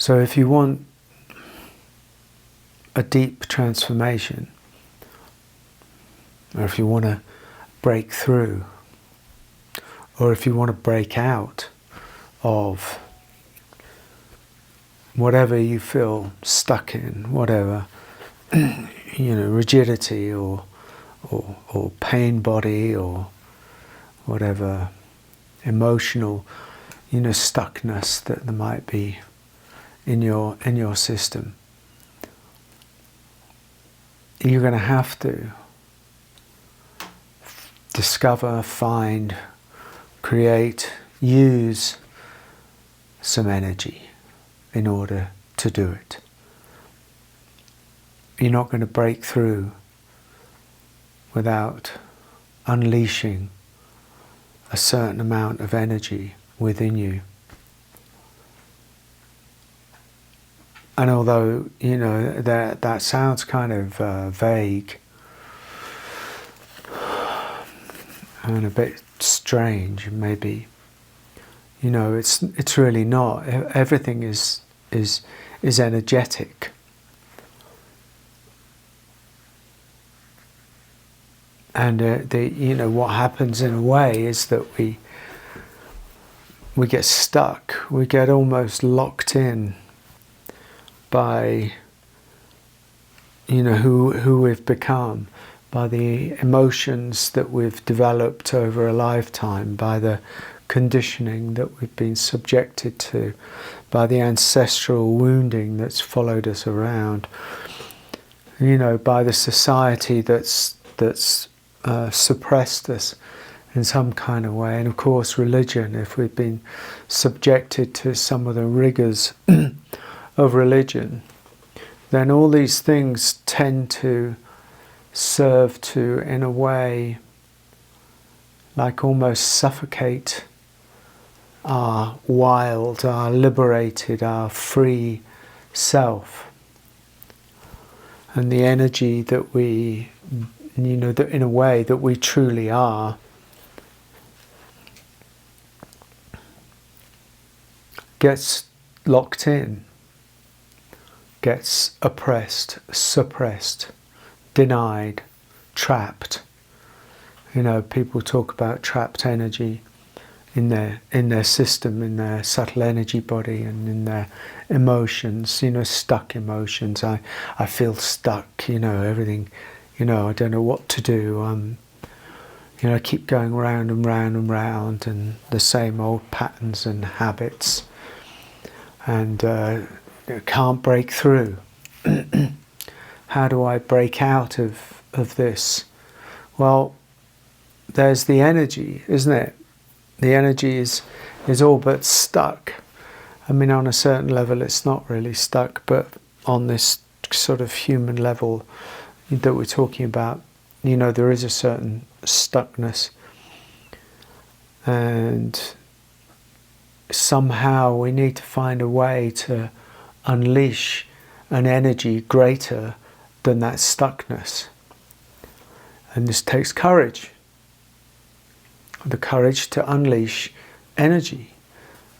So if you want a deep transformation, or if you want to break through, or if you want to break out of whatever you feel stuck in, whatever, rigidity or pain body or whatever emotional, stuckness that there might be in your system, you're going to have to discover, find, create, use some energy in order to do it. You're not going to break through without unleashing a certain amount of energy within you. And although, that sounds kind of vague and a bit strange, maybe, it's really not. Everything is energetic. And what happens in a way is that we get stuck. We get almost locked in by who we've become, by the emotions that we've developed over a lifetime, by the conditioning that we've been subjected to, by the ancestral wounding that's followed us around, by the society that's suppressed us in some kind of way, and of course religion, if we've been subjected to some of the rigors of religion, then all these things tend to serve to, in a way, like almost suffocate our wild, our liberated, our free self. And the energy that we, that in a way that we truly are, gets locked in, gets oppressed, suppressed, denied, trapped. People talk about trapped energy in their system, in their subtle energy body, and in their emotions, stuck emotions. I feel stuck, everything, I don't know what to do. I keep going round and round and round, and the same old patterns and habits, and can't break through. How do I break out of this? Well, there's the energy, isn't it? The energy is all but stuck. I mean, on a certain level it's not really stuck, but on this sort of human level that we're talking about, there is a certain stuckness. And somehow we need to find a way to unleash an energy greater than that stuckness. And this takes courage. The courage to unleash energy.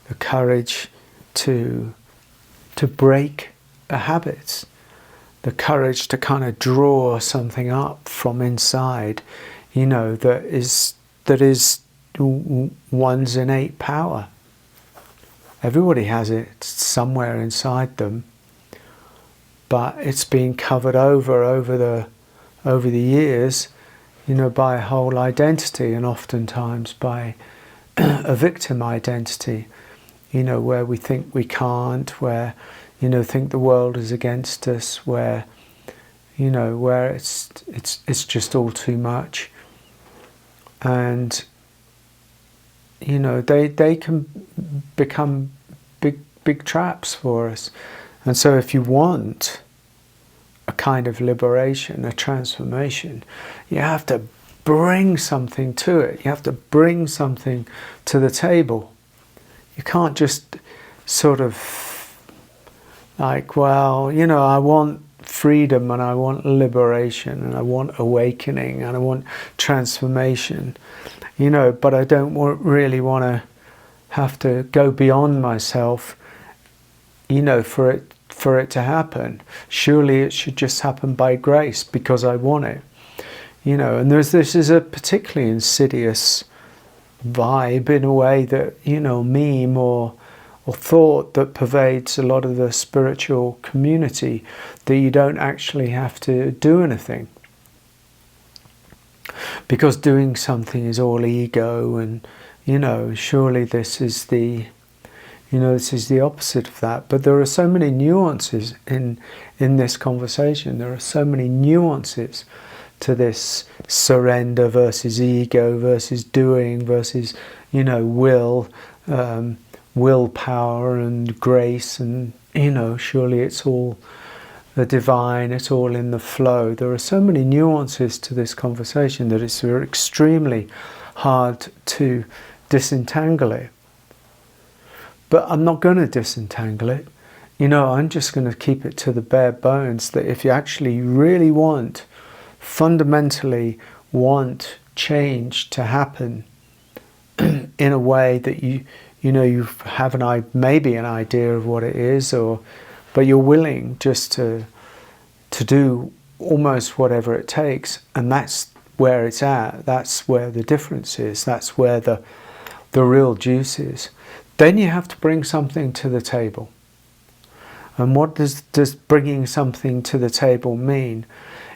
The courage to break the habits. The courage to kind of draw something up from inside, that is one's innate power. Everybody has it somewhere inside them, but it's been covered over the years, by a whole identity, and oftentimes by a victim identity, where we think we can't, where think the world is against us, where where it's just all too much, and they can become big traps for us. And so if you want a kind of liberation, a transformation, you have to bring something to it. You have to bring something to the table. You can't just sort of like, well, I want freedom, and I want liberation, and I want awakening, and I want transformation, but I don't really want to have to go beyond myself, for it to happen. Surely it should just happen by grace because I want it. And this is a particularly insidious vibe in a way that, meme or thought that pervades a lot of the spiritual community, that you don't actually have to do anything. Because doing something is all ego, and, surely this is the opposite of that. But there are so many nuances in this conversation. There are so many nuances to this surrender versus ego versus doing versus, willpower and grace, and, surely it's all the divine, it's all in the flow. There are so many nuances to this conversation that it's extremely hard to disentangle it. But I'm not going to disentangle it. I'm just going to keep it to the bare bones, that if you actually really fundamentally want change to happen in a way that you have maybe an idea of what it is, but you're willing just to do almost whatever it takes, and that's where it's at. That's where the difference is. That's where the real juice is. Then you have to bring something to the table. And what does bringing something to the table mean?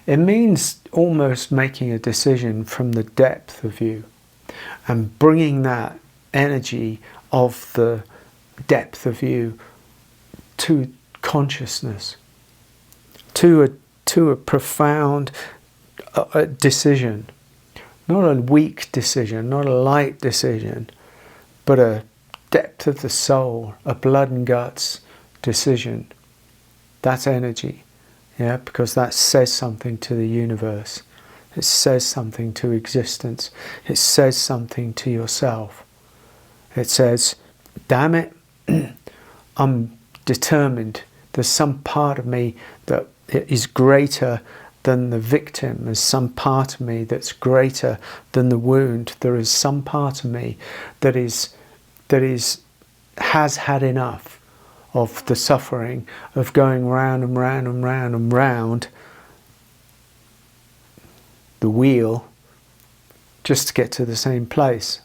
It means almost making a decision from the depth of you and bringing that energy of the depth of you to consciousness, to a profound decision, not a weak decision, not a light decision, but a depth of the soul, a blood and guts decision. That's energy, because that says something to the universe. It says something to existence. It says something to yourself. It says, damn it, I'm determined. There's some part of me that is greater than the victim. There's some part of me that's greater than the wound. There is some part of me that has had enough of the suffering of going round and round and round and round the wheel just to get to the same place.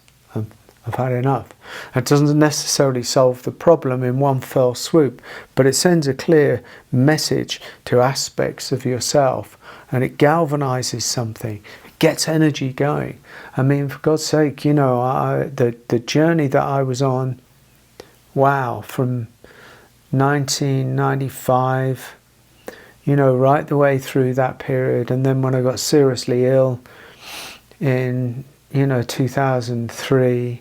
I've had enough. It doesn't necessarily solve the problem in one fell swoop, but it sends a clear message to aspects of yourself, and it galvanizes something. It gets energy going. I mean, for God's sake, the journey that I was on, from 1995, right the way through that period, and then when I got seriously ill in 2003,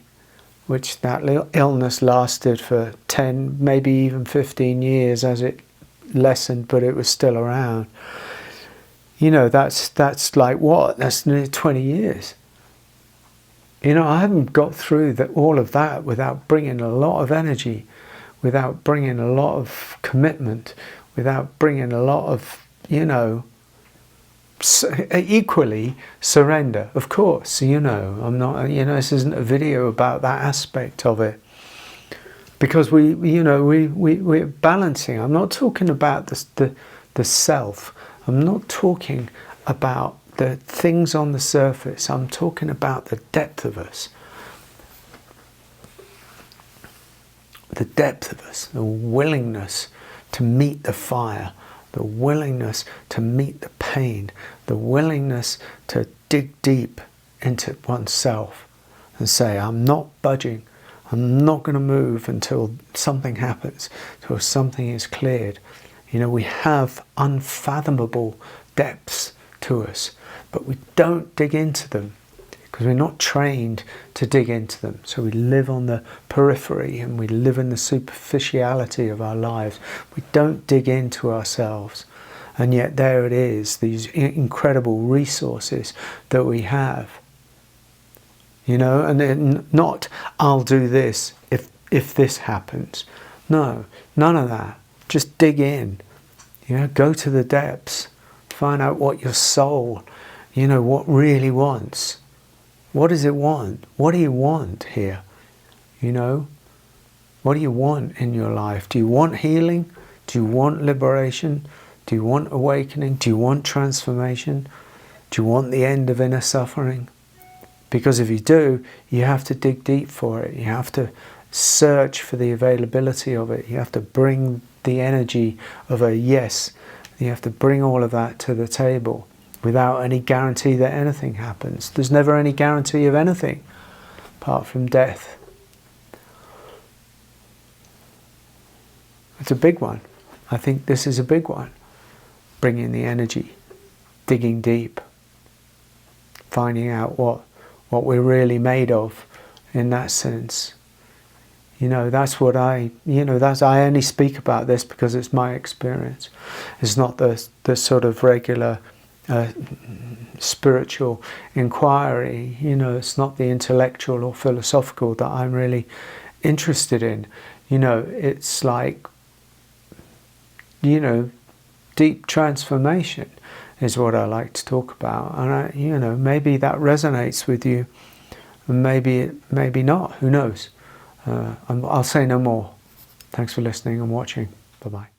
which that illness lasted for 10, maybe even 15 years as it lessened, but it was still around. That's like what? That's nearly 20 years. I haven't got through all of that without bringing a lot of energy, without bringing a lot of commitment, without bringing a lot of, equally surrender. Of course, I'm not, this isn't a video about that aspect of it, because we're balancing. I'm not talking about the self. I'm not talking about the things on the surface. I'm talking about the depth of us. The depth of us, the willingness to meet the fire, the willingness to meet the pain, the willingness to dig deep into oneself and say, I'm not budging. I'm not going to move until something happens, until something is cleared. We have unfathomable depths to us, but we don't dig into them because we're not trained to dig into them. So we live on the periphery and we live in the superficiality of our lives. We don't dig into ourselves. And yet there it is, these incredible resources that we have. And then not, I'll do this if this happens. No, none of that. Just dig in. Go to the depths. Find out what your soul, what really wants. What does it want? What do you want here? What do you want in your life? Do you want healing? Do you want liberation? Do you want awakening? Do you want transformation? Do you want the end of inner suffering? Because if you do, you have to dig deep for it. You have to search for the availability of it. You have to bring the energy of a yes. You have to bring all of that to the table without any guarantee that anything happens. There's never any guarantee of anything apart from death. It's a big one. I think this is a big one. Bringing the energy, digging deep, finding out what we're really made of in that sense. You know, that's what I only speak about this because it's my experience. It's not the sort of regular spiritual inquiry. You know, it's not the intellectual or philosophical that I'm really interested in. You know, it's like, you know, deep transformation is what I like to talk about. And you know, maybe that resonates with you, and maybe not. Who knows? I'll say no more. Thanks for listening and watching. Bye-bye.